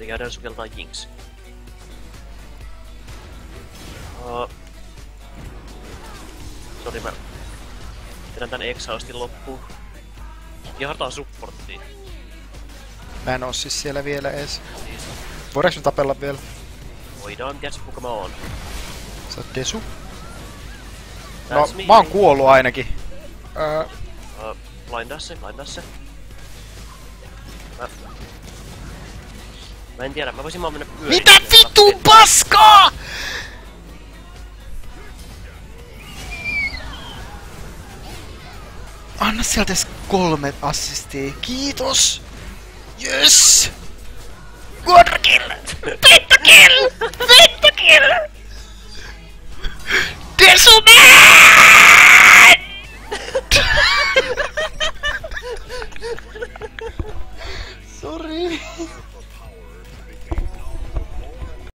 Sitten käydään sukeltaa Jinx. Sori, mä vedän tän exhaustin loppuun. Jahdataan supporttiin. Mä en oo siis siellä vielä ees. Voidaanko me tapella vielä? Voidaan, tiedätkö kuka mä oon? Sä oot Desu? No, That's me. mä oon kuollut ainakin. Blindaa se. Mä en tiedä, mä voisin vaan mennä pyöriin. Mitä vitun paskaa?! Anna sieltä edes 3 assistia. Kiitos! Yes! Quadra kill! Pentakill! Pentakill! Desuman! Sorry.